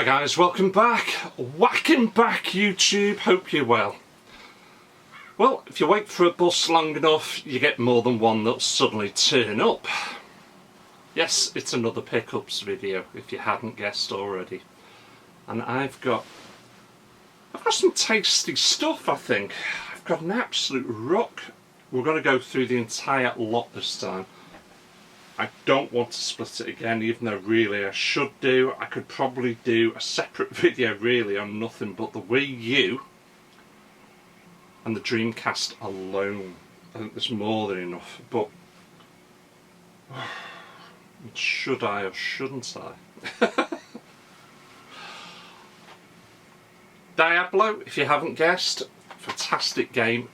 Hi guys, welcome back. Whacking back YouTube, hope you're well. Well, if you wait for a bus long enough, you get more than one that'll suddenly turn up. Yes, it's another pickups video, if you hadn't guessed already. And I've got some tasty stuff, I think. I've got an absolute rock. We're going to go through the entire lot this time. I don't want to split it again, even though really I should do. I could probably do a separate video really on nothing but the Wii U and the Dreamcast alone. I think there's more than enough, but should I or shouldn't I? Diablo, if you haven't guessed, fantastic game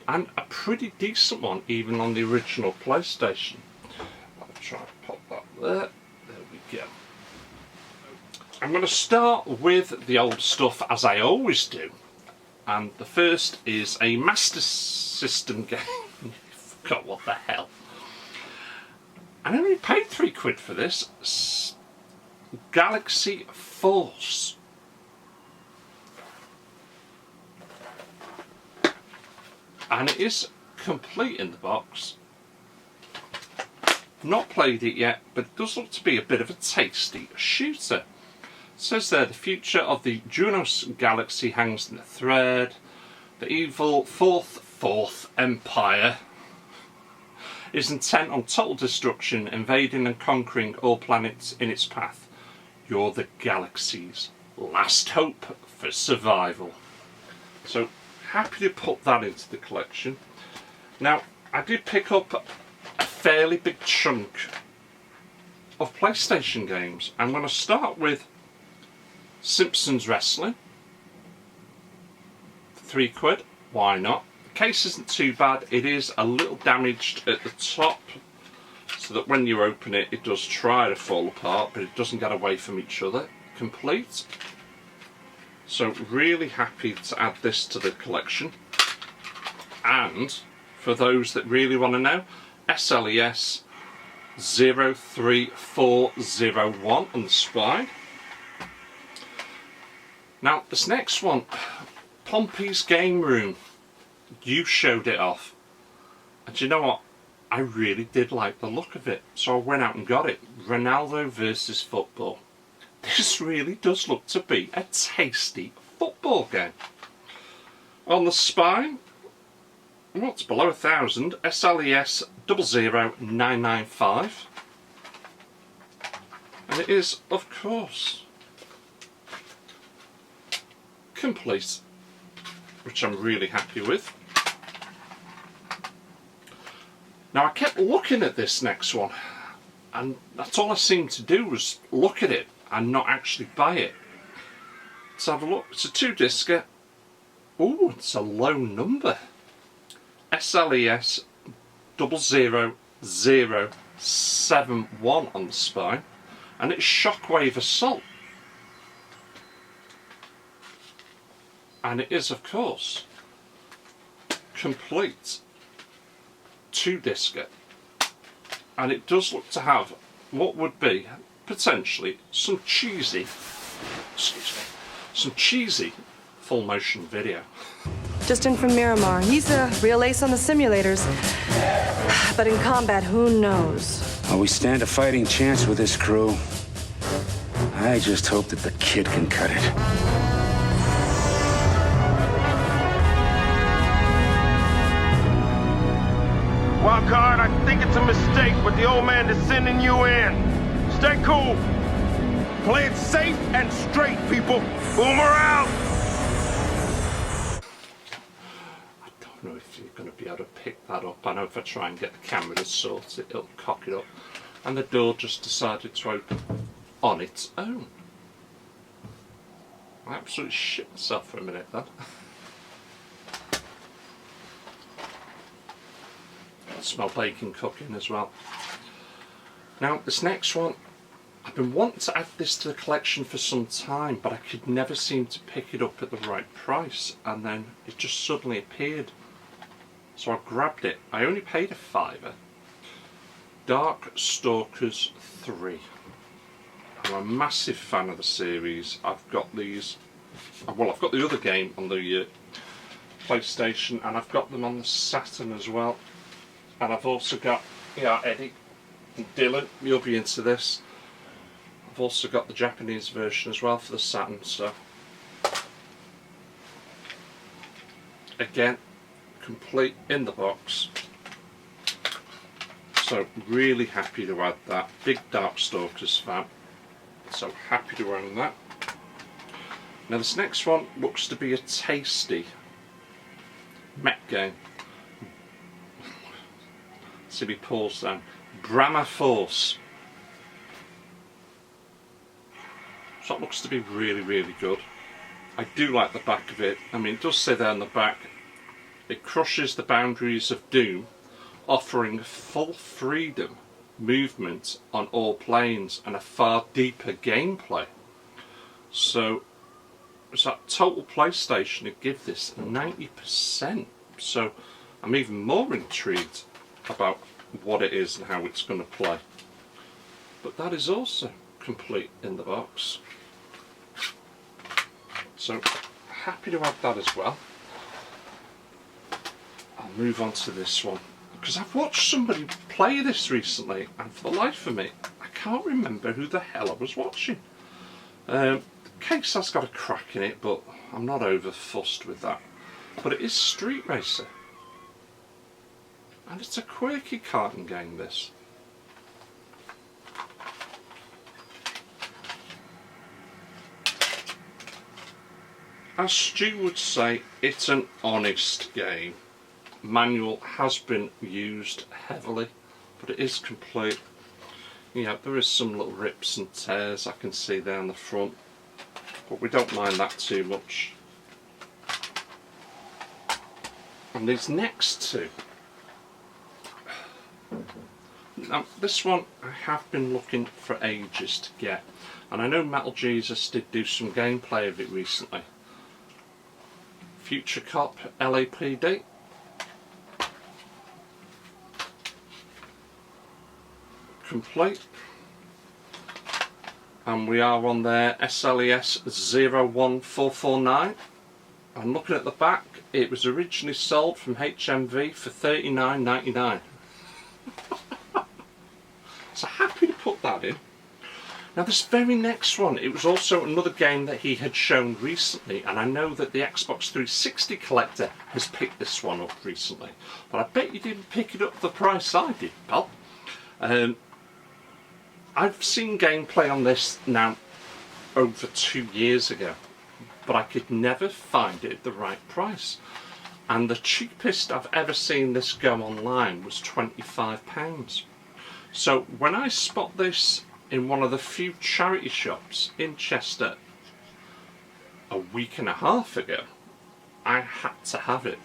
and a pretty decent one even on the original PlayStation. Try and pop that there. There we go. I'm going to start with the old stuff as I always do, and the first is a Master System game. I forgot what the hell. I only paid £3 for this. Galaxy Force. And it is complete in the box. Not played it yet, but it does look to be a bit of a tasty shooter. It says there, the future of the Junos galaxy hangs in a thread. The evil fourth empire is intent on total destruction, invading and conquering all planets in its path. You're the galaxy's last hope for survival. So, happy to put that into the collection. Now, I did pick up a fairly big chunk of PlayStation games. I'm going to start with Simpsons Wrestling. £3, why not? The case isn't too bad. It is a little damaged at the top, so that when you open it, it does try to fall apart, but it doesn't get away from each other. Complete. So really happy to add this to the collection. And for those that really want to know, SLES 03401 on the spine. Now this next one, Pompey's Game Room. You showed it off, and you know what, I really did like the look of it, so I went out and got it. Ronaldo versus football. This really does look to be a tasty football game. On the spine, what's below 1,000, SLES 00995, and it is, of course, complete, which I'm really happy with. Now I kept looking at this next one, and that's all I seemed to do was look at it and not actually buy it. Let's have a look. It's a 2-discer. Ooh, it's a low number. SLES 00071 on the spine, and it's Shockwave Assault. And it is, of course, complete 2-discer. And it does look to have what would be potentially some cheesy, full motion video. Just in from Miramar. He's a real ace on the simulators. But in combat, who knows? Well, we stand a fighting chance with this crew. I just hope that the kid can cut it. Wildcard, I think it's a mistake, but the old man is sending you in. Stay cool. Play it safe and straight, people. Boomer out. I don't know if you're going to be able to pick that up. I know if I try and get the camera to sort it, it'll cock it up. And the door just decided to open on its own. I absolutely shit myself for a minute then. I smell bacon cooking as well. Now this next one, I've been wanting to add this to the collection for some time, but I could never seem to pick it up at the right price, and then it just suddenly appeared. So I grabbed it. I only paid £5. Dark Stalkers 3. I'm a massive fan of the series. I've got these, well, I've got the other game on the PlayStation, and I've got them on the Saturn as well. And I've also got, yeah, Eddie and Dylan, you'll be into this. I've also got the Japanese version as well for the Saturn, so again, complete in the box. So really happy to add that. Big Darkstalkers fan, so happy to own that. Now this next one looks to be a tasty mech game. See me pause down. Brahma Force. So that looks to be really, really good. I do like the back of it. I mean, it does say there on the back, it crushes the boundaries of Doom, offering full freedom, movement on all planes, and a far deeper gameplay. So, it's that total PlayStation to give this 90%. So, I'm even more intrigued about what it is and how it's going to play. But that is also complete in the box. So, happy to have that as well. I'll move on to this one, because I've watched somebody play this recently, and for the life of me, I can't remember who the hell I was watching. The case has got a crack in it, but I'm not over fussed with that. But it is Street Racer. And it's a quirky carton game, this. As Stu would say, it's an honest game. Manual has been used heavily, but it is complete. Yeah, there is some little rips and tears I can see there on the front, but we don't mind that too much. And these next two, now this one I have been looking for ages to get, and I know Metal Jesus did do some gameplay of it recently. Future Cop LAPD. Complete. And we are on their SLES 01449. And looking at the back, it was originally sold from HMV for $39.99. So happy to put that in. Now this very next one, it was also another game that he had shown recently, and I know that the Xbox 360 collector has picked this one up recently, but I bet you didn't pick it up for the price I did, pal. I've seen gameplay on this now over 2 years ago, but I could never find it at the right price. And the cheapest I've ever seen this go online was £25. So when I spot this in one of the few charity shops in Chester a week and a half ago, I had to have it,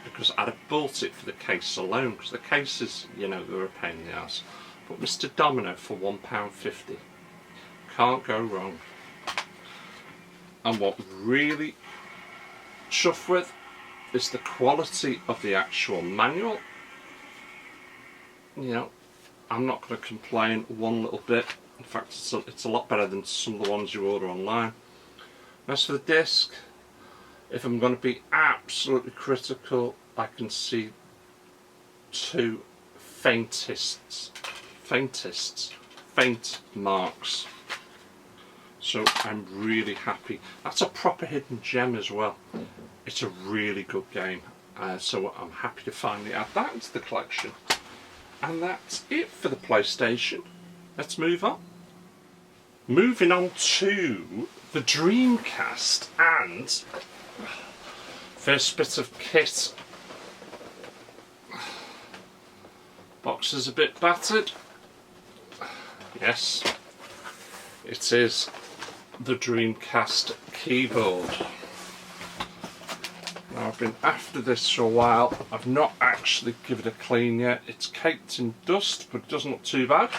because I'd have bought it for the case alone, because the cases, you know, they were a pain in the ass. But Mr. Domino for £1.50, can't go wrong. And what really chuffed with is the quality of the actual manual. You know, I'm not going to complain one little bit. In fact, it's a lot better than some of the ones you order online. As for the disc, if I'm going to be absolutely critical, I can see two faint marks. So I'm really happy. That's a proper hidden gem as well. It's a really good game. So I'm happy to finally add that into the collection. And that's it for the PlayStation. Let's move on. Moving on to the Dreamcast, and first bit of kit. Box is a bit battered. Yes, it is the Dreamcast keyboard. Now I've been after this for a while. I've not actually given it a clean yet. It's caked in dust, but it doesn't look too bad.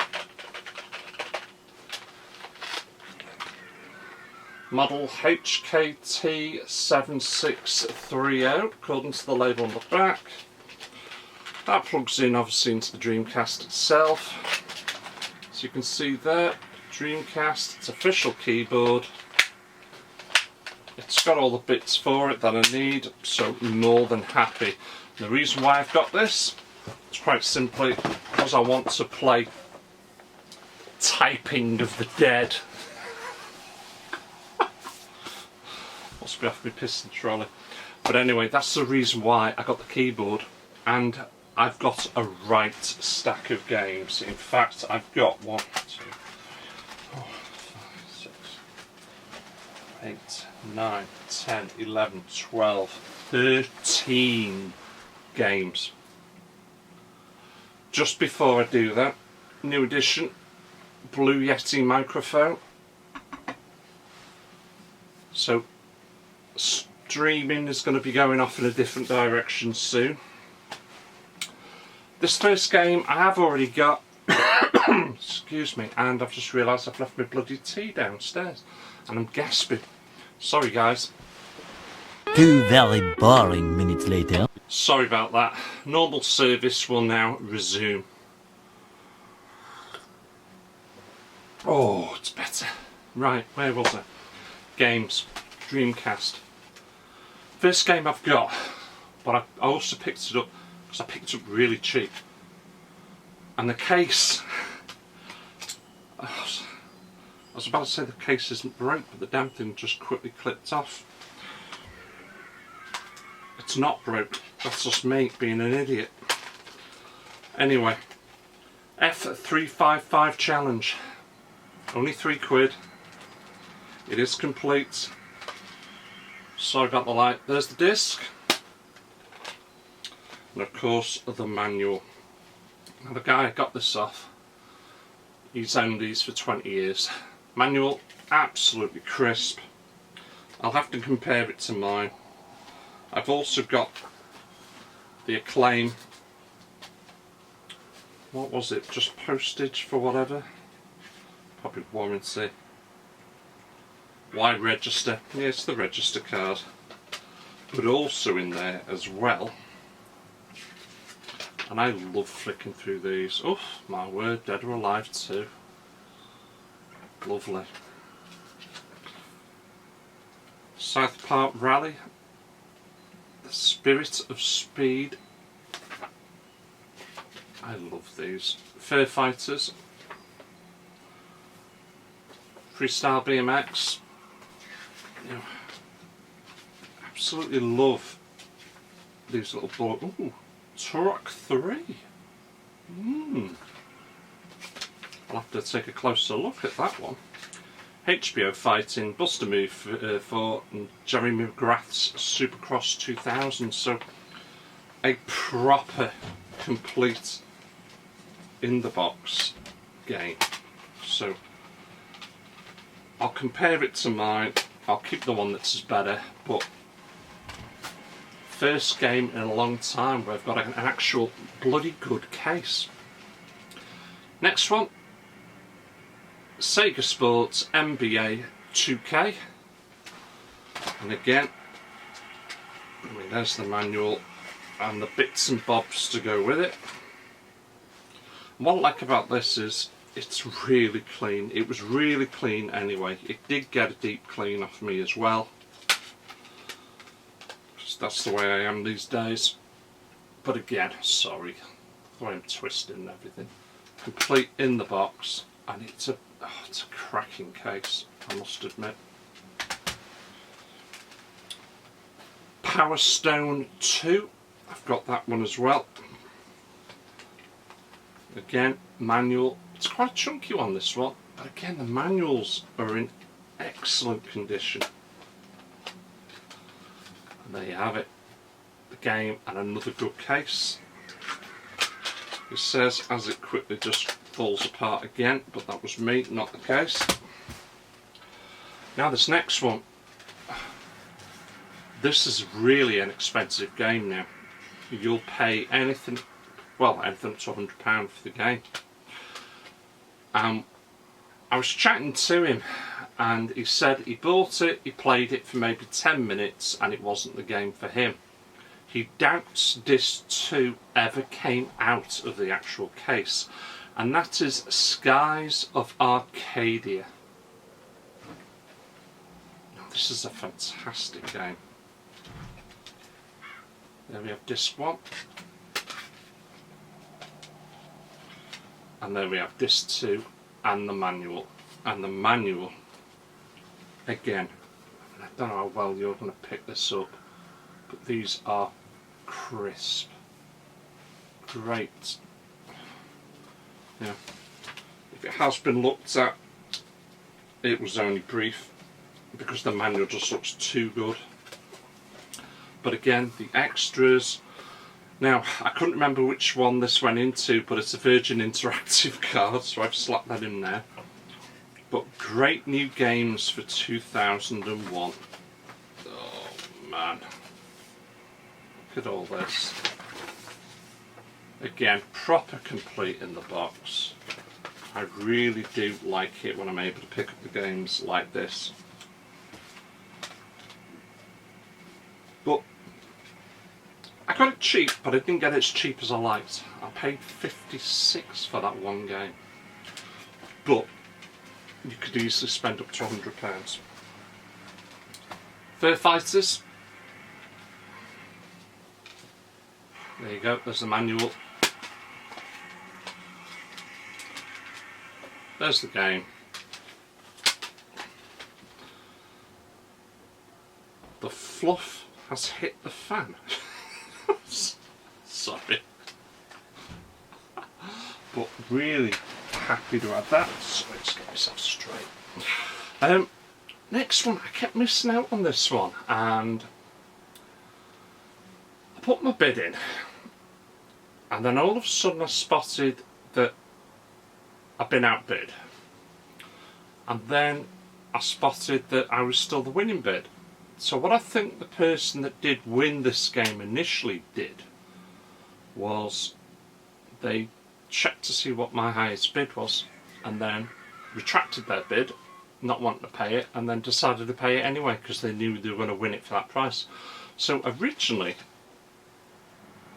Model HKT7630, according to the label on the back. That plugs in obviously into the Dreamcast itself. So you can see there, Dreamcast, it's official keyboard. It's got all the bits for it that I need, so more than happy. And the reason why I've got this is quite simply because I want to play Typing of the Dead. Must be off my piston trolley. But anyway, that's the reason why I got the keyboard, and I've got a right stack of games. In fact, I've got 1, 2, 4, 5, 6, 8, 9, 10, 11, 12, 13 games. Just before I do that, new edition, Blue Yeti microphone. So streaming is going to be going off in a different direction soon. This first game I have already got, excuse me, and I've just realised I've left my bloody tea downstairs and I'm gasping. Sorry guys. 2 very boring minutes later. Sorry about that. Normal service will now resume. Oh, it's better. Right, where was I? Games. Dreamcast. First game I've got, but I also picked it up because I picked it up really cheap. And the case, I was about to say the case isn't broke, but the damn thing just quickly clipped off. It's not broke, that's just me being an idiot. Anyway, F355 challenge. Only £3. It is complete. Sorry about the light. There's the disc. And of course the manual. Now the guy I got this off, he's owned these for 20 years. Manual, absolutely crisp. I'll have to compare it to mine. I've also got the Acclaim, what was it, just postage for whatever, probably warranty. Why register? Yeah, it's the register card. But also in there as well, and I love flicking through these. Oh my word, Dead or Alive 2. Lovely. South Park Rally. The Spirit of Speed. I love these. Fair Fighters. Freestyle BMX. You know, absolutely love these little boards. Ooh, Turok 3. I'll have to take a closer look at that one. HBO Fighting, Buster Move 4, and Jerry McGrath's Supercross 2000. So a proper, complete, in the box game. So I'll compare it to mine. I'll keep the one that's better, but first game in a long time where I've got an actual bloody good case. Next one, Sega Sports NBA 2K, and again, I mean, there's the manual and the bits and bobs to go with it. And what I like about this is it's really clean. It was really clean anyway. It did get a deep clean off me as well, because that's the way I am these days. But again, sorry, the way I'm twisting and everything. Complete in the box, and it's a cracking case, I must admit. Power Stone 2, I've got that one as well. Again, manual. It's quite a chunky one, this one, but again the manuals are in excellent condition. And there you have it, the game and another good case. It says as it quickly just falls apart again, but that was me, not the case. Now this next one, this is really an expensive game now. You'll pay anything, well, anything up to £100 for the game. I was chatting to him and he said he bought it, he played it for maybe 10 minutes and it wasn't the game for him. He doubts this 2 ever came out of the actual case. and that is Skies of Arcadia. Now, this is a fantastic game. There we have disc 1, and there we have disc 2 and the manual. And the manual, again, I don't know how well you're going to pick this up, but these are crisp. Great. Yeah. If it has been looked at, it was only brief because the manual just looks too good. But again, the extras. Now, I couldn't remember which one this went into, but it's a Virgin Interactive card, so I've slapped that in there. But great new games for 2001. Oh man. Look at all this. Again, proper complete in the box. I really do like it when I'm able to pick up the games like this. But I got it cheap, but I didn't get it as cheap as I liked. I paid $56 for that one game. But you could easily spend up to £100. Fur Fighters. There you go, there's the manual. There's the game. The fluff has hit the fan. Sorry. But really happy to have that. So let's get myself straight. Next one, I kept missing out on this one, and I put my bid in, and then all of a sudden I spotted that I've been outbid, and then I spotted that I was still the winning bid. So what I think the person that did win this game initially did was they checked to see what my highest bid was, and then retracted their bid, not wanting to pay it, and then decided to pay it anyway because they knew they were going to win it for that price. So originally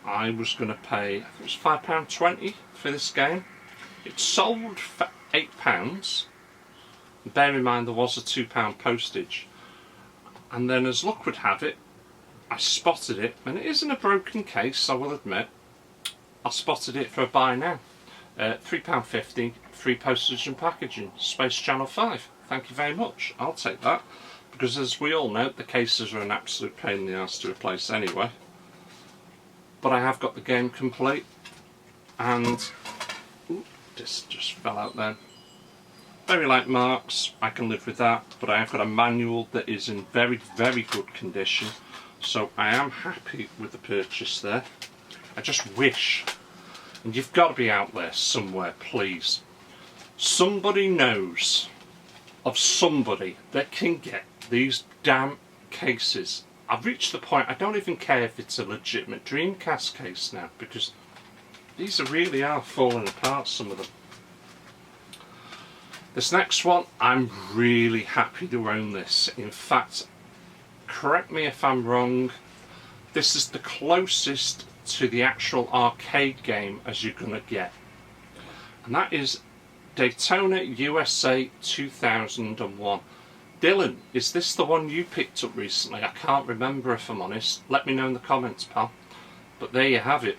I was going to pay, I think it was £5.20 for this game. It sold for £8. Bear in mind there was a £2 postage. And then as luck would have it, I spotted it, and it isn't a broken case, I will admit. I spotted it for a buy now. £3.50, free postage and packaging, Space Channel 5. Thank you very much, I'll take that. Because as we all know, the cases are an absolute pain in the arse to replace anyway. But I have got the game complete, and ooh, this just fell out then. Very light marks, I can live with that, but I have got a manual that is in very, very good condition, so I am happy with the purchase there. I just wish, and you've got to be out there somewhere, please, somebody knows of somebody that can get these damn cases. I've reached the point, I don't even care if it's a legitimate Dreamcast case now, because these really are falling apart, some of them. This next one, I'm really happy to own this. In fact, correct me if I'm wrong, this is the closest to the actual arcade game as you're going to get. And that is Daytona USA 2001. Dylan, is this the one you picked up recently? I can't remember if I'm honest. Let me know in the comments, pal. But there you have it.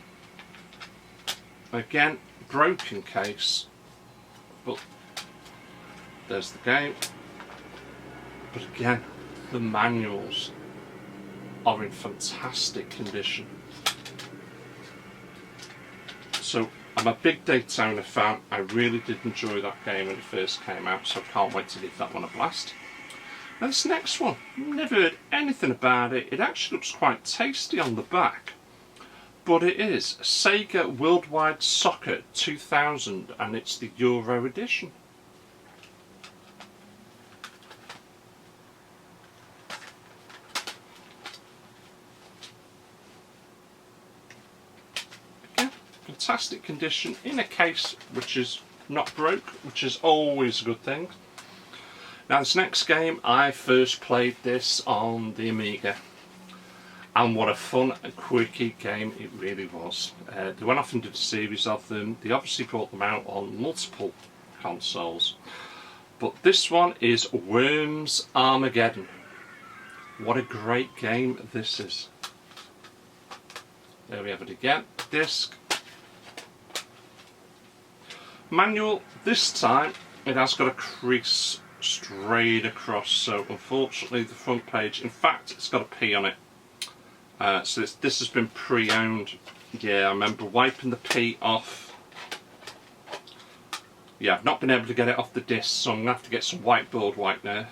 Again, broken case, but there's the game. But again, the manuals are in fantastic condition. So I'm a big Daytona fan. I really did enjoy that game when it first came out, so I can't wait to give that one a blast. Now this next one, never heard anything about it. It actually looks quite tasty on the back. But it is Sega Worldwide Soccer 2000, and it's the Euro edition. Again, fantastic condition in a case which is not broke, which is always a good thing. Now this next game, I first played this on the Amiga. And what a fun and quirky game it really was. They went off and did a series of them. They obviously brought them out on multiple consoles. But this one is Worms Armageddon. What a great game this is. There we have it again. Disc. Manual. This time it has got a crease straight across, so unfortunately the front page, in fact it's got a P on it. So this has been pre-owned. Yeah, I remember wiping the P off. Yeah, I've not been able to get it off the disc, so I'm going to have to get some whiteboard whitener.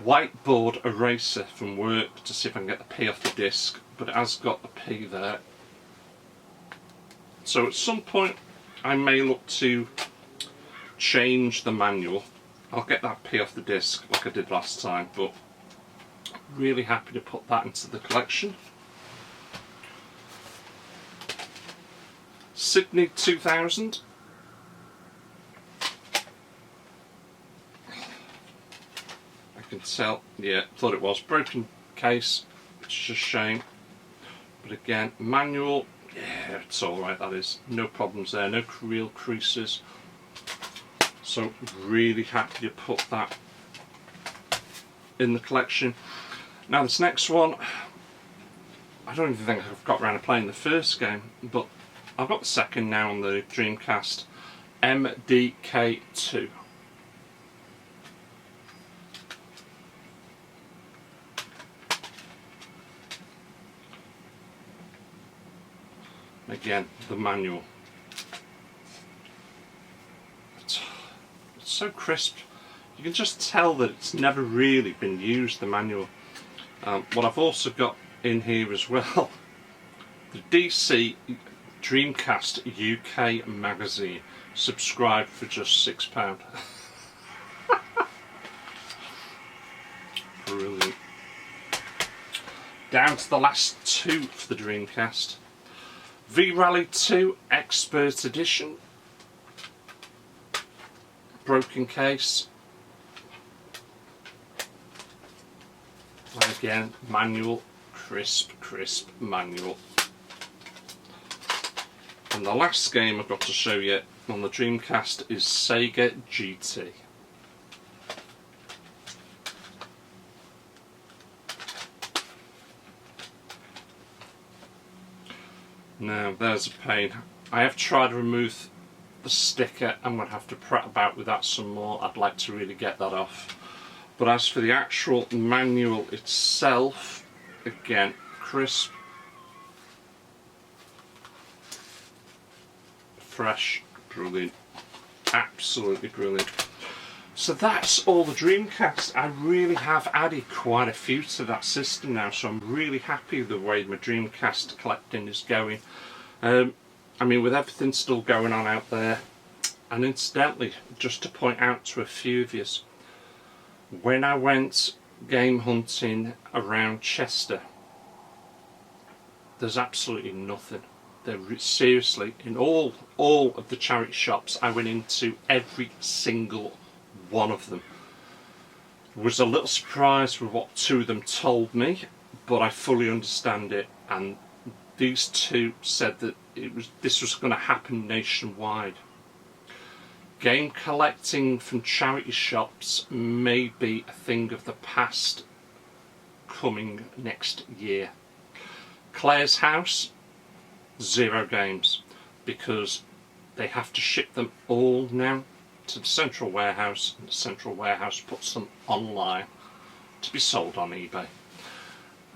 Whiteboard eraser from work to see if I can get the P off the disc, but it has got the P there. So at some point I may look to change the manual. I'll get that P off the disc like I did last time, but really happy to put that into the collection. Sydney 2000. I can tell, yeah, thought it was. Broken case, which is a shame. But again, manual, yeah, it's alright, that is. No problems there, no real creases. So really happy to put that in the collection. Now this next one, I don't even think I've got around to playing the first game, but I've got the second now on the Dreamcast, MDK2. Again, the manual. It's so crisp. You can just tell that it's never really been used, the manual. What I've also got in here as well, the DC Dreamcast UK magazine, subscribed for just £6. Brilliant. Down to the last two for the Dreamcast. V-Rally 2 Expert Edition. Broken case. And again, manual, crisp manual. And the last game I've got to show you on the Dreamcast is Sega GT. Now there's a pain. I have tried to remove the sticker. I'm going to have to prat about with that some more. I'd like to really get that off. But as for the actual manual itself, again, crisp, fresh, brilliant, absolutely brilliant. So that's all the Dreamcast. I really have added quite a few to that system now, so I'm really happy with the way my Dreamcast collecting is going. I mean, with everything still going on out there, and incidentally, just to point out to a few of you, when I went game hunting around Chester, there's absolutely nothing. There, seriously, in all of the charity shops I went into, every single one of them. Was a little surprised with what two of them told me, but I fully understand it. And these two said that this was going to happen nationwide. Game collecting from charity shops may be a thing of the past coming next year. Claire's house, 0 games, because they have to ship them all now to the central warehouse, and the central warehouse puts them online to be sold on eBay.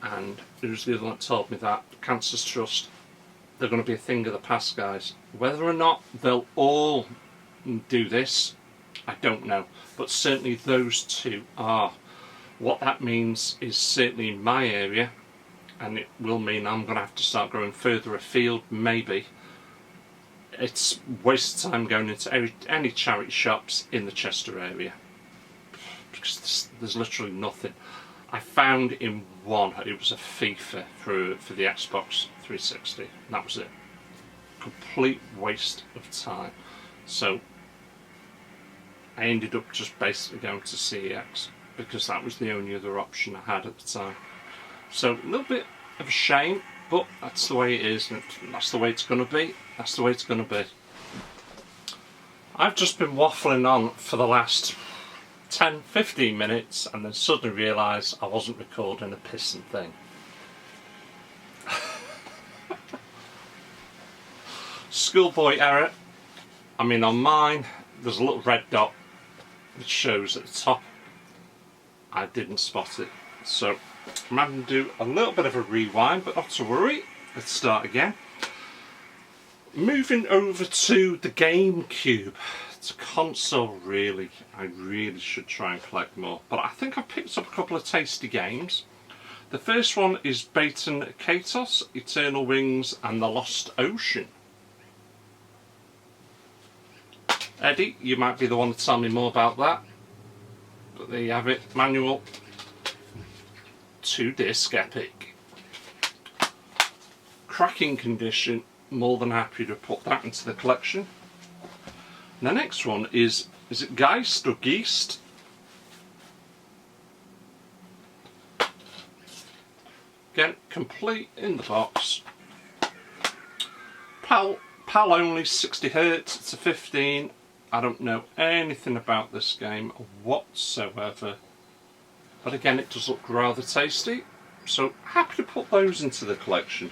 And who's the other one that told me that? Cancer's Trust. They're going to be a thing of the past, guys. Whether or not they'll all do this, I don't know, but certainly those two are. What that means is certainly in my area, and it will mean I'm going to have to start going further afield, maybe. It's a waste of time going into any charity shops in the Chester area, because there's literally nothing. I found in one, it was a FIFA for the Xbox 360, and that was it. Complete waste of time. So I ended up just basically going to CEX, because that was the only other option I had at the time. So a little bit of a shame, but that's the way it is, and that's the way it's going to be. That's the way it's going to be. I've just been waffling on for the last 10-15 minutes and then suddenly realised I wasn't recording a pissing thing. Schoolboy error. I mean, on mine there's a little red dot that shows at the top. I didn't spot it, so I'm having to do a little bit of a rewind, but not to worry. Let's start again. Moving over to the GameCube. It's a console, really. I really should try and collect more, but I think I've picked up a couple of tasty games. The first one is Baton Kaitos, Eternal Wings and The Lost Ocean. Eddie, you might be the one to tell me more about that. But there you have it, manual, 2-disc epic. Cracking condition, more than happy to put that into the collection. And the next one is it Geist or Geist? Again, complete in the box. PAL only, 60Hz, it's a 15. I don't know anything about this game whatsoever, but again it does look rather tasty, so happy to put those into the collection.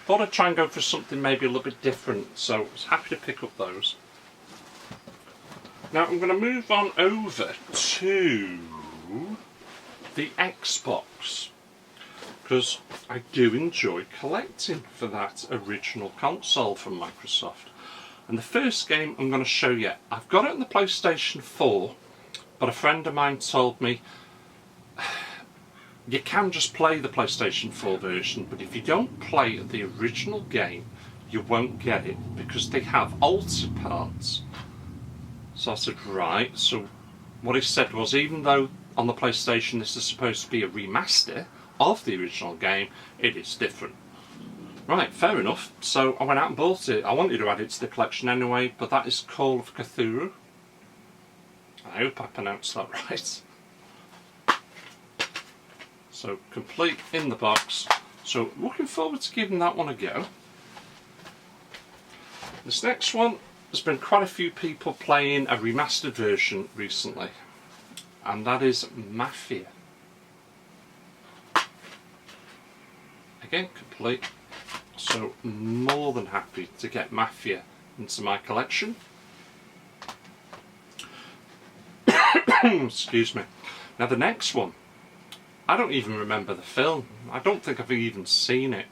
Thought I'd try and go for something maybe a little bit different, so I was happy to pick up those. Now I'm going to move on over to the Xbox, because I do enjoy collecting for that original console from Microsoft. And the first game I'm going to show you, I've got it on the PlayStation 4, but a friend of mine told me you can just play the PlayStation 4 version, but if you don't play the original game, you won't get it, because they have altered parts. So I said, right, so what he said was, even though on the PlayStation this is supposed to be a remaster of the original game, it is different. Right, fair enough. So I went out and bought it. I wanted to add it to the collection anyway, but that is Call of Cthulhu. I hope I pronounced that right. So complete in the box. So looking forward to giving that one a go. This next one, there's been quite a few people playing a remastered version recently, and that is Mafia. Again, complete. So more than happy to get Mafia into my collection. Excuse me. Now the next one, I don't even remember the film. I don't think I've even seen it.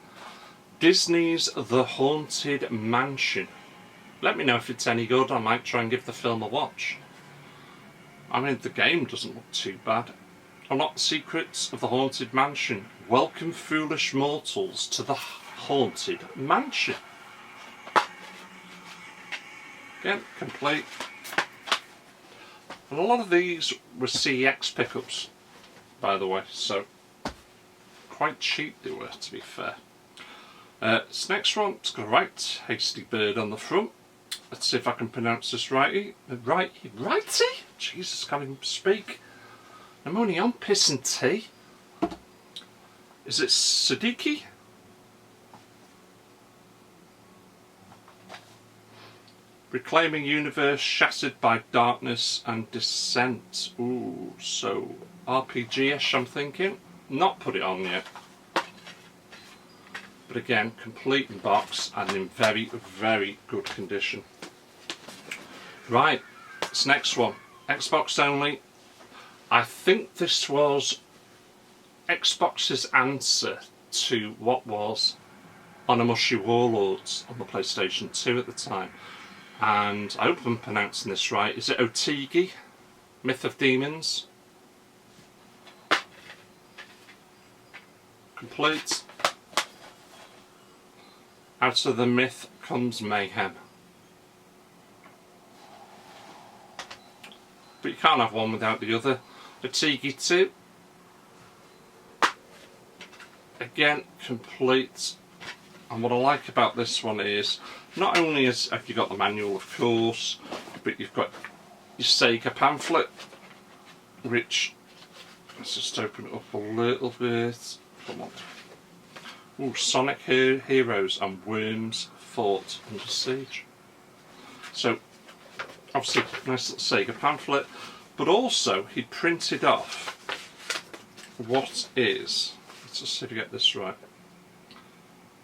Disney's The Haunted Mansion. Let me know if it's any good. I might try and give the film a watch. I mean, the game doesn't look too bad. Unlock the secrets of the Haunted Mansion. Welcome, foolish mortals, to the Haunted Mansion. Again, complete. And a lot of these were CEX pickups, by the way, so quite cheap they were, to be fair. This next one, it's got a right hasty bird on the front. Let's see if I can pronounce this righty. Righty? Jesus, can't even speak. I'm only on piss and tea. Is it Siddiqui? Reclaiming universe shattered by darkness and descent. Ooh, so RPG-ish, I'm thinking. Not put it on yet. But again, complete in box and in very, very good condition. Right, this next one, Xbox only. I think this was Xbox's answer to what was Onimusha Warlords on the PlayStation 2 at the time. And I hope I'm pronouncing this right. Is it Otigi? Myth of Demons? Complete. Out of the myth comes mayhem. But you can't have one without the other. Otigi 2. Again, complete. And what I like about this one is, not only have you got the manual, of course, but you've got your Sega pamphlet, which Let's just open it up a little bit. Come on. Ooh, Sonic Heroes and Worms Fort Under Siege. So, obviously, nice little Sega pamphlet, but also he printed off what is, let's just see if we get this right,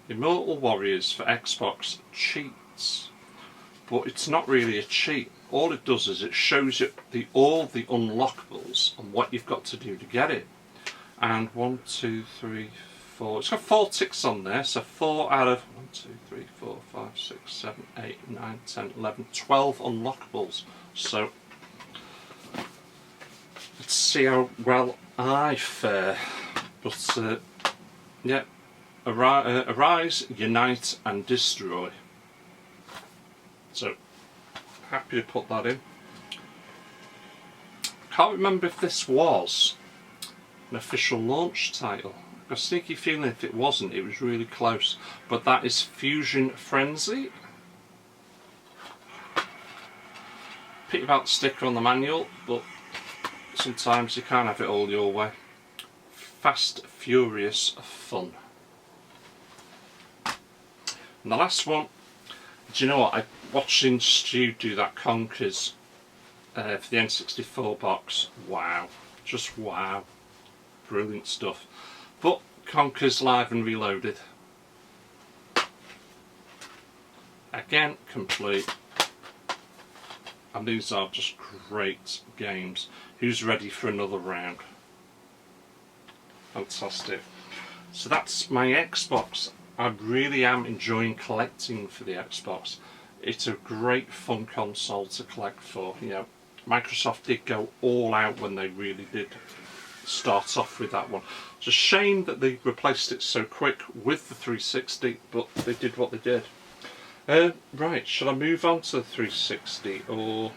Immortal Warriors for Xbox cheats. But it's not really a cheat. All it does is it shows you all the unlockables and what you've got to do to get it. And 1, 2, 3, 4. It's got 4 ticks on there, so 4 out of 1, 2, 3, 4, 5, 6, 7, 8, 9, 10, 11, 12 unlockables. So let's see how well I fare. But yeah, arise, unite, and destroy. So, happy to put that in. Can't remember if this was an official launch title. I've got a sneaky feeling if it wasn't, it was really close. But that is Fusion Frenzy. Pity about the sticker on the manual, but sometimes you can't have it all your way. Fast, Furious Fun. And the last one, do you know what, I watching Stu do that Conkers for the N64 box. Wow, just wow, brilliant stuff. But Conkers Live and Reloaded, again complete, and these are just great games. Who's ready for another round? Fantastic. So that's my Xbox. I really am enjoying collecting for the Xbox. It's a great fun console to collect for. You know, Microsoft did go all out when they really did start off with that one. It's a shame that they replaced it so quick with the 360, but they did what they did. Right, should I move on to the 360 or...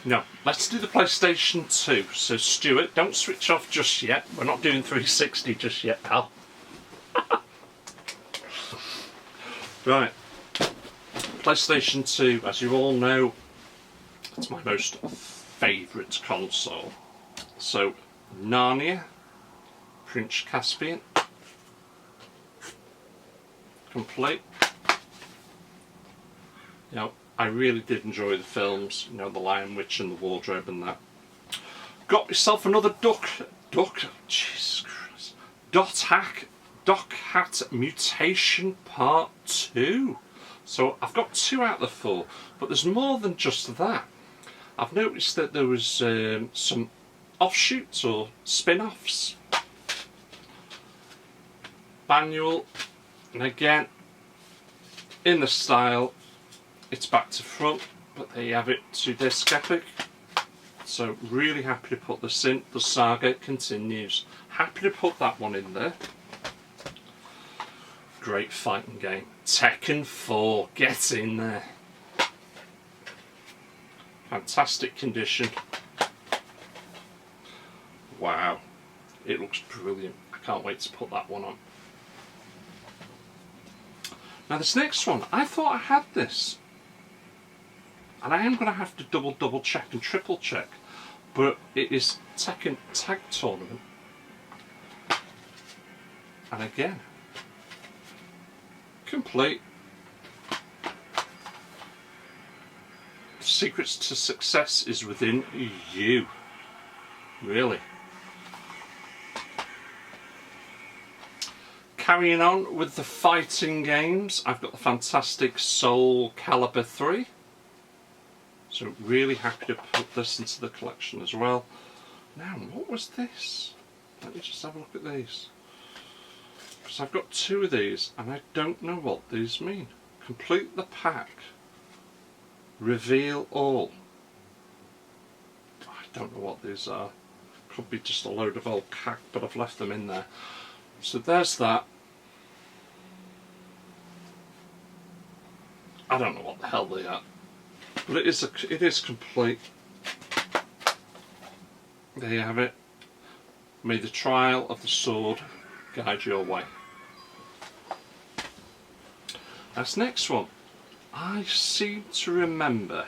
No, let's do the PlayStation 2. So Stuart, don't switch off just yet. We're not doing 360 just yet, pal. Right, PlayStation 2, as you all know, it's my most favourite console. So, Narnia, Prince Caspian, complete. You know, I really did enjoy the films, you know, The Lion, Witch and the Wardrobe and that. Got myself another Duck, Jesus Christ, Dot Hat Mutation Part 2. So I've got 2 out of the 4, but there's more than just that. I've noticed that there was some offshoots or spin-offs. Manual, and again, in the style, it's back to front, but there you have it, 2-disc epic. So really happy to put this in. The saga continues. Happy to put that one in there. Great fighting game. Tekken 4, get in there. Fantastic condition. Wow, it looks brilliant. I can't wait to put that one on. Now this next one, I thought I had this, and I am going to have to double check and triple check, but it is Tekken Tag Tournament, and again, complete. Secrets to success is within you. Really. Carrying on with the fighting games, I've got the fantastic Soul Calibur 3. So really happy to put this into the collection as well. Now, what was this? Let me just have a look at these. Because I've got 2 of these and I don't know what these mean. Complete the pack. Reveal all. I don't know what these are. Could be just a load of old cack, but I've left them in there. So there's that. I don't know what the hell they are, but it is complete. There you have it. May the trial of the sword guide your way. This next one, I seem to remember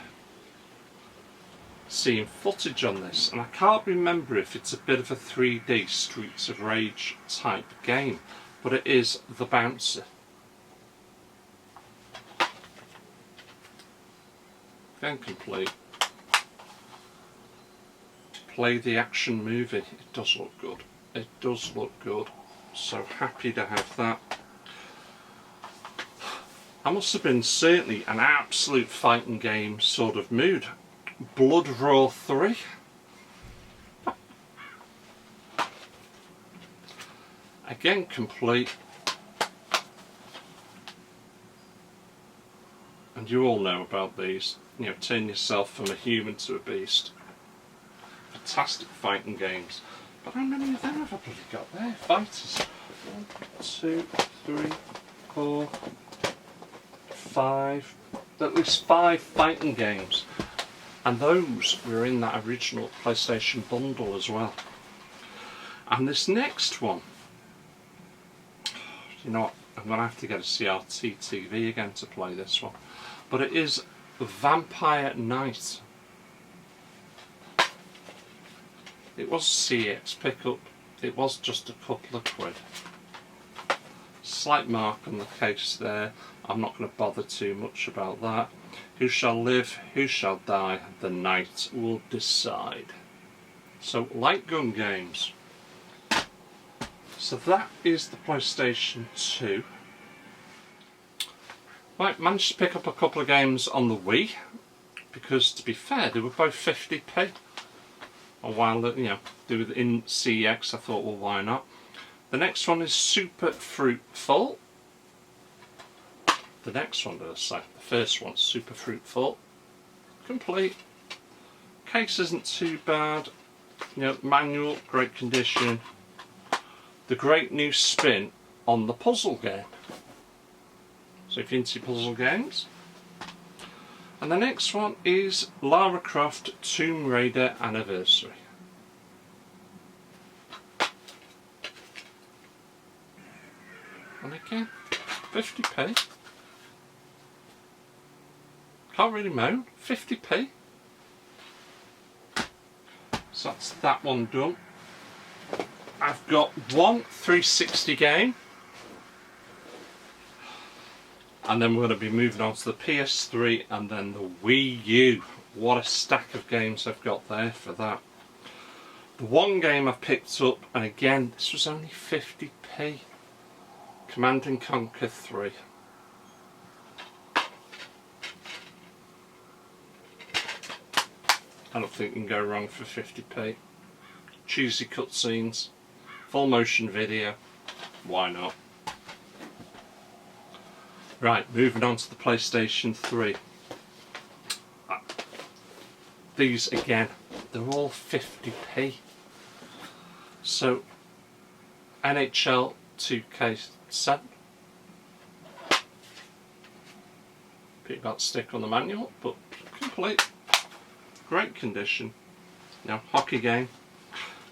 seeing footage on this, and I can't remember if it's a bit of a 3D Streets of Rage type game, but it is The Bouncer. Again complete. Play the action movie. It does look good. It does look good. So happy to have that. I must have been certainly an absolute fighting game sort of mood. Blood Raw 3. Again complete. And you all know about these. You know, turn yourself from a human to a beast. Fantastic fighting games. But how many of them have I bloody got there? Fighters. 1, 2, 3, 4, 5. At least 5 fighting games. And those were in that original PlayStation bundle as well. And this next one, you know what, I'm going to have to get a CRT TV again to play this one. But it is Vampire Knight. It was a CX pickup. It was just a couple of quid. Slight mark on the case there. I'm not going to bother too much about that. Who shall live, who shall die, the night will decide. So, light gun games. So that is the PlayStation 2. Right, managed to pick up a couple of games on the Wii, because to be fair, they were both 50p. And while you know they were in CX, I thought, well, why not? The next one is Super Fruit Fault. The next one, did I say? The first one, Super Fruit Fault. Complete. Case isn't too bad. You know, manual, great condition. The great new spin on the puzzle game. So if you're into puzzle games. And the next one is Lara Croft Tomb Raider Anniversary. And again, 50p. Can't really moan, 50p. So that's that one done. I've got one 360 game. And then we're going to be moving on to the PS3 and then the Wii U. What a stack of games I've got there for that. The one game I've picked up, and again, this was only 50p. Command & Conquer 3. I don't think you can go wrong for 50p. Cheesy cutscenes, full motion video, why not? Right, moving on to the PlayStation 3. These again, they're all 50p. So, NHL 2K7. Bit about stick on the manual, but complete. Great condition. Now, hockey game.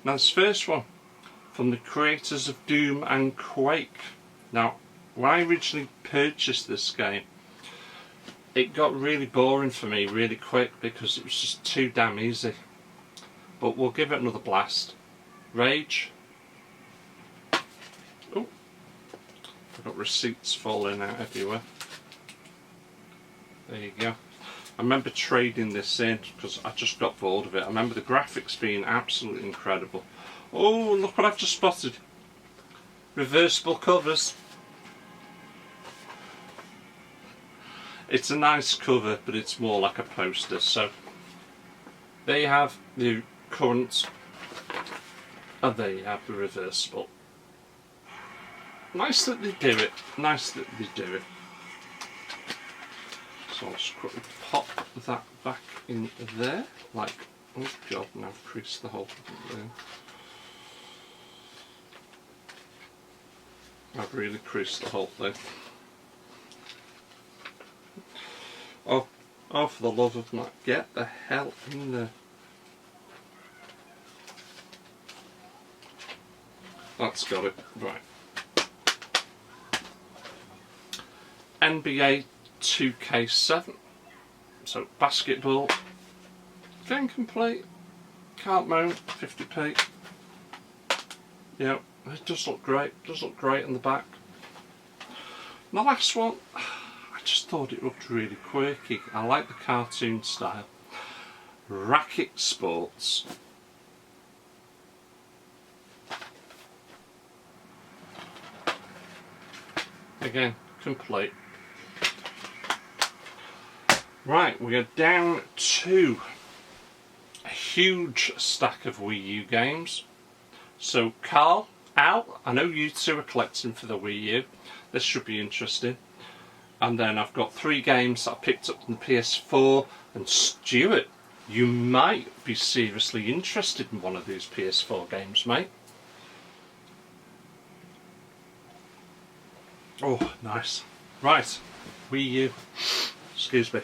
Now, this first one from the creators of Doom and Quake. Now, when I originally purchased this game, it got really boring for me really quick because it was just too damn easy. But we'll give it another blast. Rage. Oh, I've got receipts falling out everywhere. There you go. I remember trading this in because I just got bored of it. I remember the graphics being absolutely incredible. Oh, look what I've just spotted. Reversible covers. It's a nice cover, but it's more like a poster. So there you have the current, and there you have the reversible. Nice that they do it. Nice that they do it. So I'll just quickly pop that back in there, like, oh god, now I've creased the whole thing there. I've really creased the whole thing. Oh, for the love of Matt, get the hell in there. That's got it, right. NBA 2K7. So basketball, Game complete. Can't moan. 50p. Yeah, it does look great. It does look great in the back. And the last one, I just thought it looked really quirky. I like the cartoon style. Racket Sports. Again, complete. Right, we are down to a huge stack of Wii U games. So Carl, Al, I know you two are collecting for the Wii U. This should be interesting. And then I've got 3 games that I picked up on the PS4. And Stuart, you might be seriously interested in one of these PS4 games, mate. Oh, nice. Right, Wii U. Excuse me.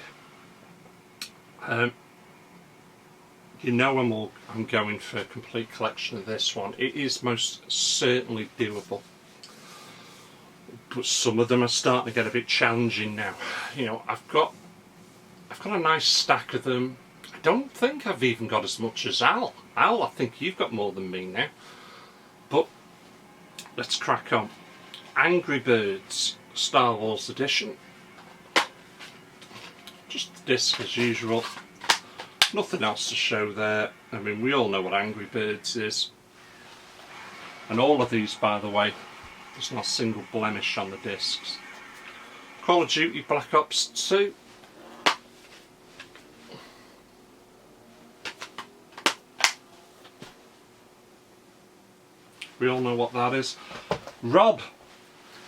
You know I'm going for a complete collection of this one. It is most certainly doable. But some of them are starting to get a bit challenging now. You know, I've got a nice stack of them. I don't think I've even got as much as Al. Al, I think you've got more than me now. But let's crack on. Angry Birds Star Wars Edition. Just the disc as usual. Nothing else to show there. I mean, we all know what Angry Birds is. And all of these, by the way, there's not a single blemish on the discs. Call of Duty Black Ops 2. We all know what that is. Rob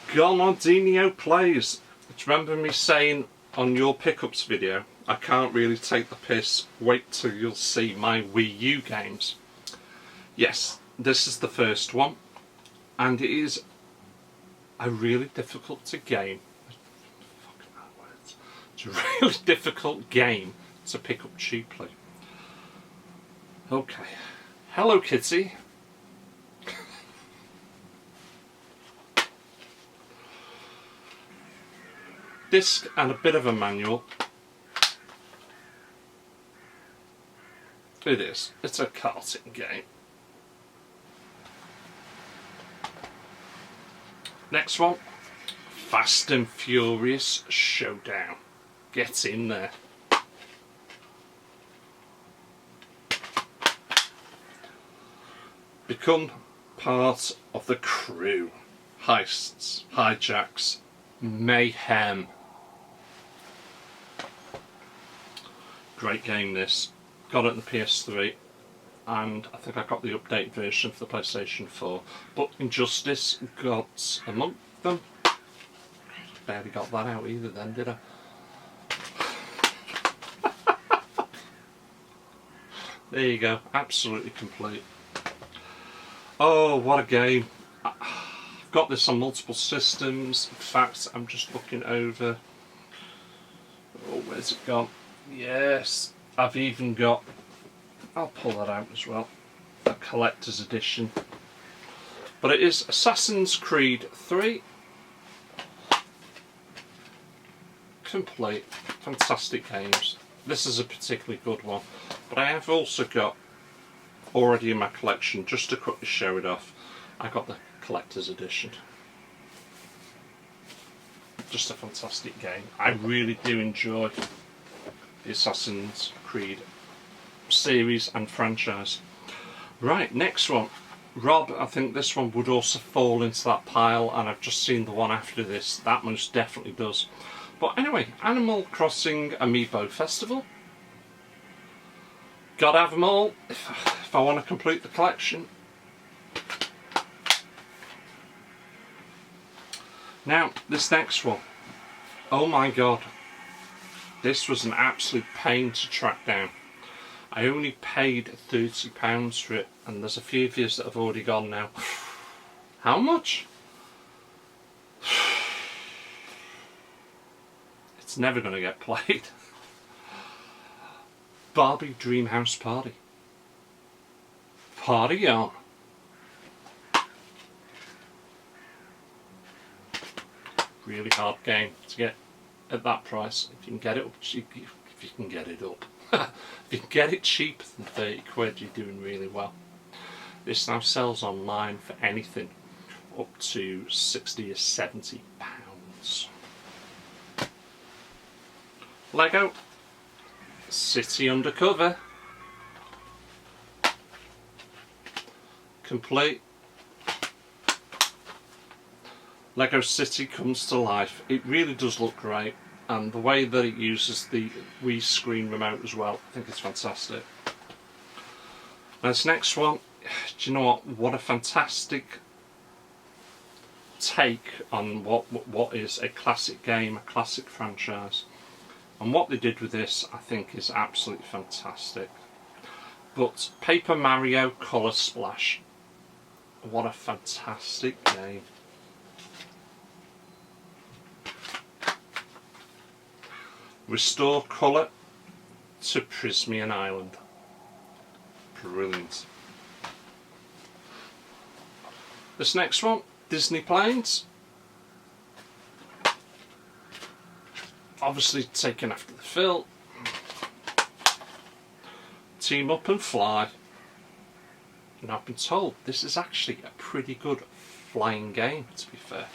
Gonodinho Plays. Do you remember me saying on your pickups video, I can't really take the piss, wait till you'll see my Wii U games? Yes, this is the first one, and it is a really difficult game. It's a really difficult game to pick up cheaply. Okay, Hello Kitty. Disc and a bit of a manual. It is. It's a karting game. Next one. Fast and Furious Showdown. Get in there. Become part of the crew. Heists, hijacks, mayhem. Great game this. Got it on the PS3, and I think I got the updated version for the PlayStation 4. But Injustice got among them. Barely got that out either then, did I? There you go, absolutely complete. Oh, what a game. I've got this on multiple systems. In fact, I'm just looking over. Oh, where's it gone? Yes, I've even got, I'll pull that out as well, a collector's edition. But it is Assassin's Creed 3. Complete. Fantastic games. This is a particularly good one. But I have also got, already in my collection, just to quickly show it off, I got the collector's edition. Just a fantastic game. I really do enjoy the Assassin's Creed series and franchise. Right, next one. Rob, I think this one would also fall into that pile, and I've just seen the one after this. That most definitely does. But anyway, Animal Crossing Amiibo Festival. Gotta have them all if I want to complete the collection. Now, this next one. Oh my god. This was an absolute pain to track down. I only paid £30 for it, and there's a few of you that have already gone now. How much? It's never going to get played. Barbie Dreamhouse Party. Party on. Really hard game to get at that price. If you can get it, if you can get it up. If you can get it cheaper than 30 quid, you're doing really well. This now sells online for anything up to 60 or 70 pounds. Lego City Undercover. Complete. Lego City comes to life. It really does look great, and the way that it uses the Wii screen remote as well, I think it's fantastic. Now this next one, do you know what a fantastic take on what is a classic game, a classic franchise. And what they did with this, I think, is absolutely fantastic. But Paper Mario Color Splash, what a fantastic game. Restore colour to Prismian Island. Brilliant. This next one, Disney Planes. Obviously taken after the film. Team Up and Fly. And I've been told this is actually a pretty good flying game, to be fair.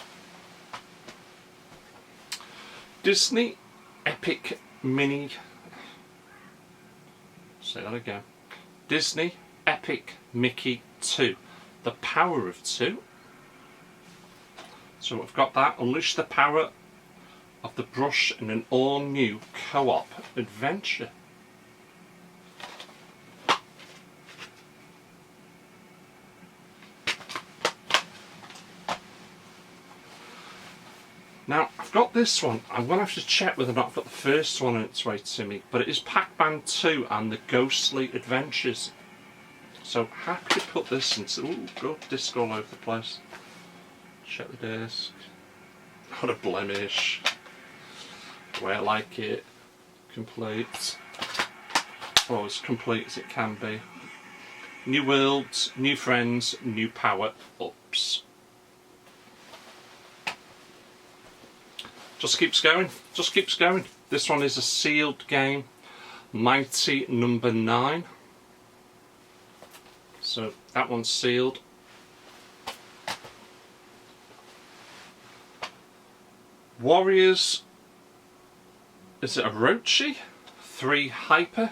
Disney Epic Mini. Say that again. Disney Epic Mickey 2. The Power of 2. So I've got that. Unleash the power of the brush in an all-new co-op adventure. Now, I've got this one. I'm going to have to check whether or not I've got the first one on its way to me, but it is Pac-Man 2 and the Ghostly Adventures. So, happy to put this into... Ooh, good disc all over the place. Check the disc. Not a blemish. The way I like it. Complete. Oh, as complete as it can be. New worlds, new friends, new power-ups. Just keeps going, just keeps going. This one is a sealed game, Mighty Number 9. So that one's sealed. Warriors, is it Orochi? 3 Hyper.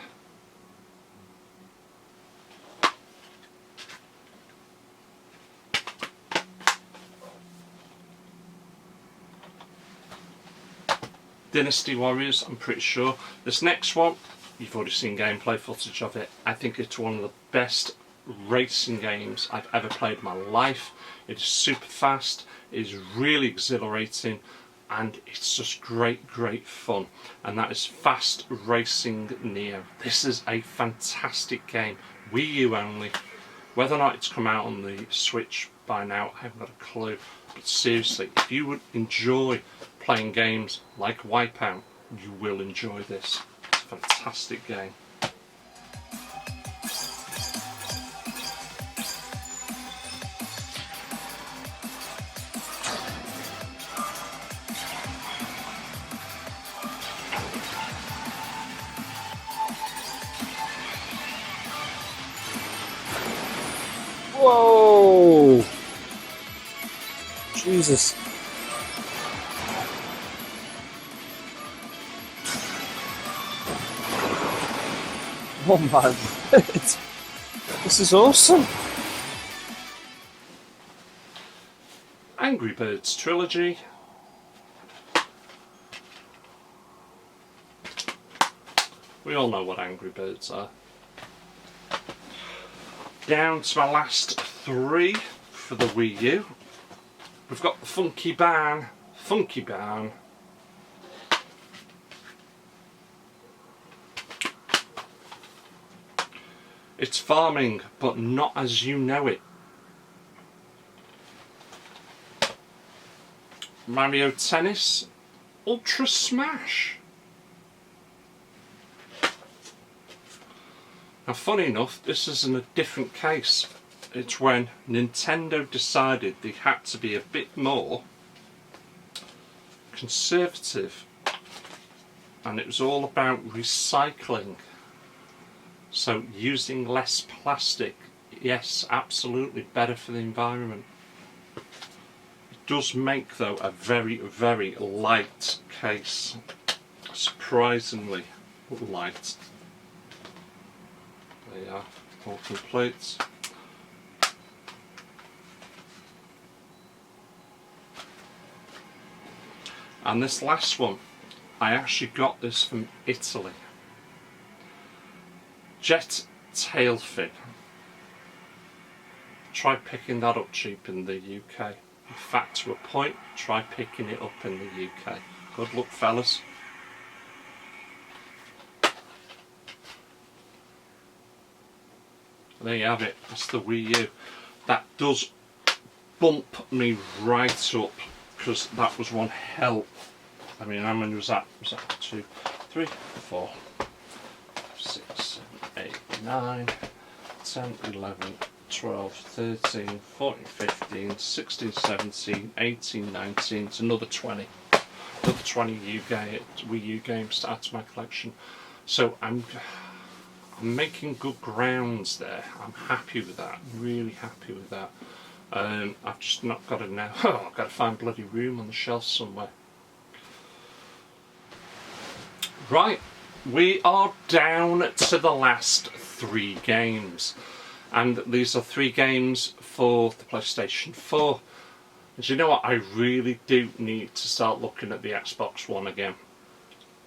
Dynasty Warriors, I'm pretty sure. This next one, you've already seen gameplay footage of it. I think it's one of the best racing games I've ever played in my life. It is super fast, it is really exhilarating, and it's just great, great fun. And that is Fast Racing Neo. This is a fantastic game. Wii U only. Whether or not it's come out on the Switch by now, I haven't got a clue. But seriously, if you would enjoy playing games like Wipeout, you will enjoy this. It's a fantastic game. Whoa! Jesus. Oh my word. This is awesome. Angry Birds Trilogy. We all know what Angry Birds are. Down to my last 3 for the Wii U. We've got the Funky Barn. Funky Barn. It's farming, but not as you know it. Mario Tennis Ultra Smash. Now, funny enough, this is in a different case. It's when Nintendo decided they had to be a bit more conservative and it was all about recycling. So using less plastic, yes, absolutely better for the environment. It does make though a very, very light case, surprisingly light. There you are, all complete. And this last one, I actually got this from Italy. Jet tail fin. Try picking that up cheap in the UK. In fact, to a point, try picking it up in the UK. Good luck, fellas. There you have it. It's the Wii U. That does bump me right up, because that was one hell. I mean, how many was that? Was that 2, 3, 4, 6, 7, 8, 9, 10, 11, 12, 13, 14, 15, 16, 17, 18, 19, it's another 20. Another 20 Wii U games to add to my collection. So I'm making good grounds there. I'm happy with that. Really happy with that. I've just not got it now. Oh, I've got to find bloody room on the shelf somewhere. Right, we are down to the last 3 games, and these are 3 games for the PlayStation 4. And you know what, I really do need to start looking at the Xbox One again.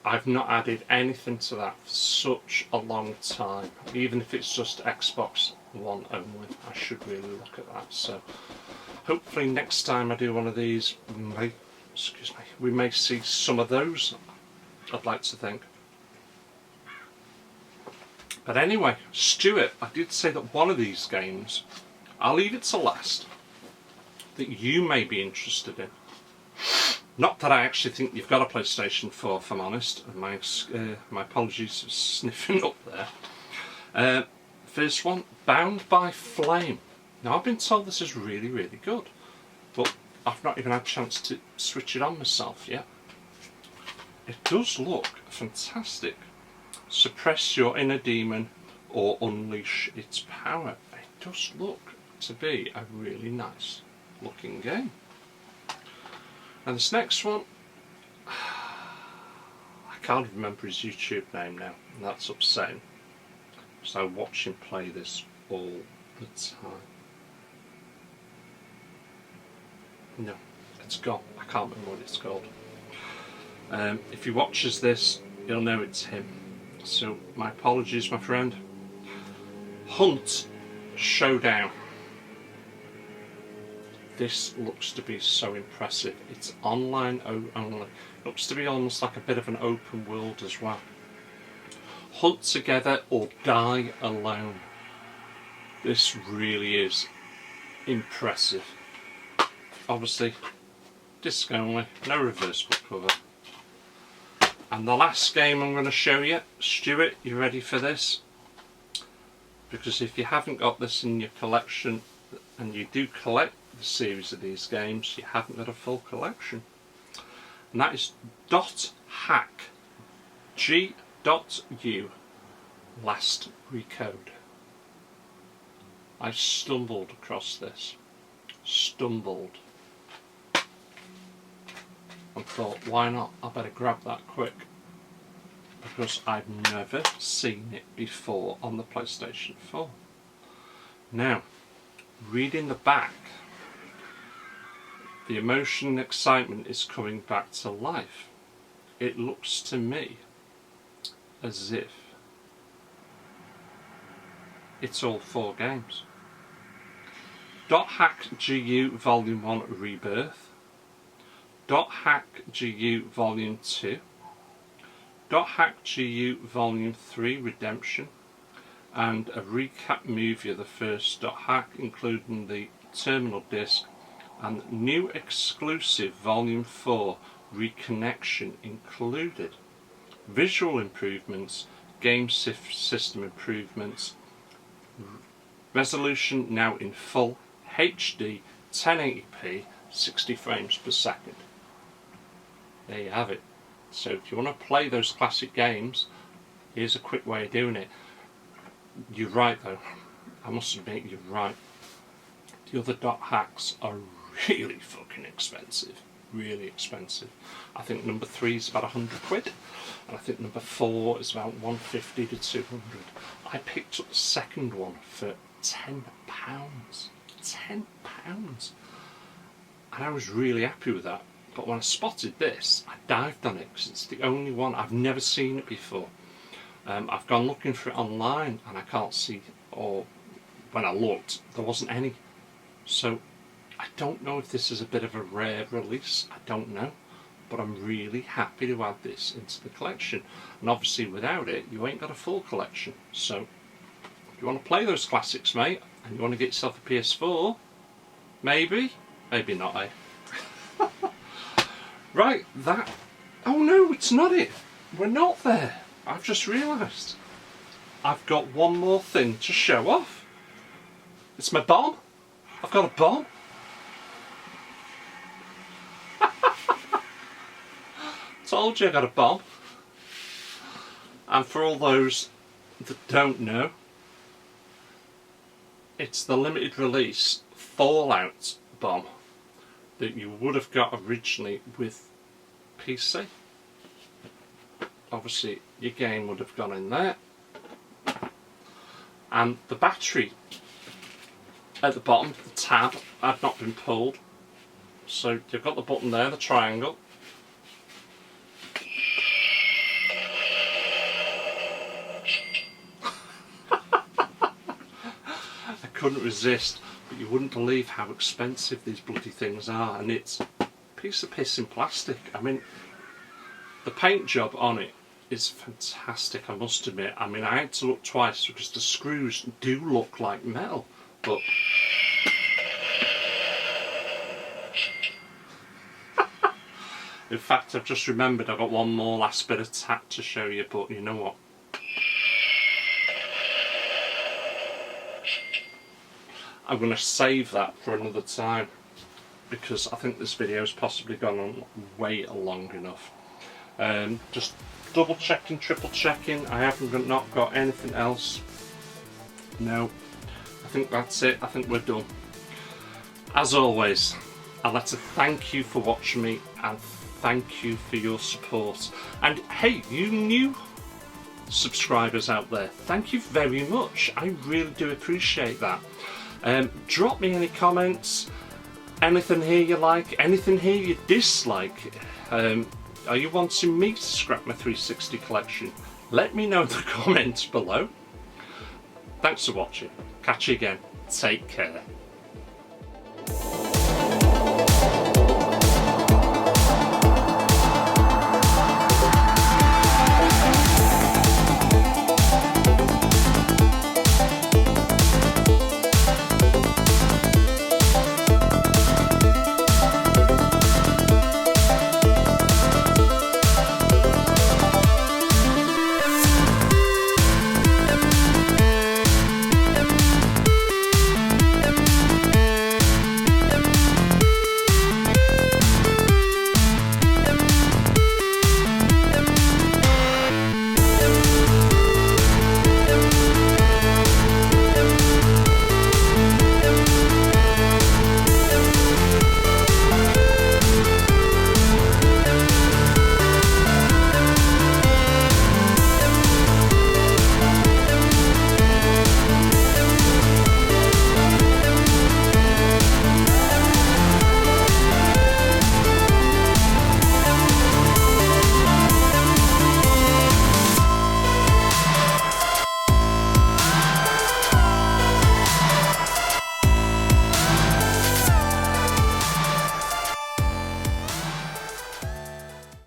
I've not added anything to that for such a long time, even if it's just Xbox One only. I should really look at that. So hopefully next time I do one of these, we may see some of those, I'd like to think. But anyway, Stuart, I did say that one of these games, I'll leave it to last, that you may be interested in. Not that I actually think you've got a PlayStation 4, if I'm honest. My apologies for sniffing up there. First one, Bound by Flame. Now, I've been told this is really, really good, but I've not even had a chance to switch it on myself yet. It does look fantastic. Suppress your inner demon or unleash its power. It does look to be a really nice looking game. And this next one, I can't remember his YouTube name now, and that's upsetting. So I watch him play this all the time. No, it's gone. I can't remember what it's called. If he watches this, he'll know it's him. So my apologies, my friend. Hunt Showdown. This looks to be so impressive. It's online only. Looks to be almost like a bit of an open world as well. Hunt together or die alone. This really is impressive. Obviously, disc only, no reversible cover. And the last game I'm going to show you, Stuart, you ready for this? Because if you haven't got this in your collection, and you do collect the series of these games, you haven't got a full collection. And that is .hack G.U Last Recode. I stumbled across this. Stumbled. And thought, why not? I better grab that quick. Because I've never seen it before on the PlayStation 4. Now, reading the back, the emotion and excitement is coming back to life. It looks to me as if it's all 4 games. .hack GU Volume 1 Rebirth, .hack GU Volume 2, .hack GU Volume 3 Redemption, and a recap movie of the first .hack, including the terminal disc, and new exclusive Volume 4 Reconnection included. Visual improvements, game system improvements, resolution now in full HD 1080p 60 frames per second. There you have it. So if you want to play those classic games, here's a quick way of doing it. You're right though, I must admit you're right. The other dot hacks are really fucking expensive. Really expensive. I think number 3 is about 100 quid, and I think number 4 is about 150 to 200. I picked up the second one for £10. £10. And I was really happy with that. But when I spotted this, I dived on it because it's the only one. I've never seen it before. I've gone looking for it online and I can't see, or when I looked, there wasn't any. So I don't know if this is a bit of a rare release, I don't know, but I'm really happy to add this into the collection. And obviously without it, you ain't got a full collection. So if you want to play those classics, mate, and you want to get yourself a PS4, maybe not, eh? Right, that... Oh no, it's not it. We're not there. I've just realised. I've got one more thing to show off. It's my bomb. I've got a bomb. Told you I got a bomb. And for all those that don't know, it's the limited release Fallout bomb that you would have got originally with PC. Obviously your game would have gone in there, and the battery at the bottom, the tab, had not been pulled, so you've got the button there, the triangle. I couldn't resist, but you wouldn't believe how expensive these bloody things are, and it's a piece of piss in plastic. I mean, the paint job on it is fantastic, I must admit. I mean, I had to look twice because the screws do look like metal, but in fact, I've just remembered I've got one more last bit of tack to show you, but you know what? I'm going to save that for another time because I think this video's possibly gone on way long enough. Just double checking, triple checking. I haven't not got anything else. No, I think that's it. I think we're done. As always, I'd like to thank you for watching me and thank you for your support. And hey, you new subscribers out there, thank you very much. I really do appreciate that. Drop me any comments, anything here you like, anything here you dislike. Are you wanting me to scrap my 360 collection? Let me know in the comments below. Thanks for watching. Catch you again. Take care.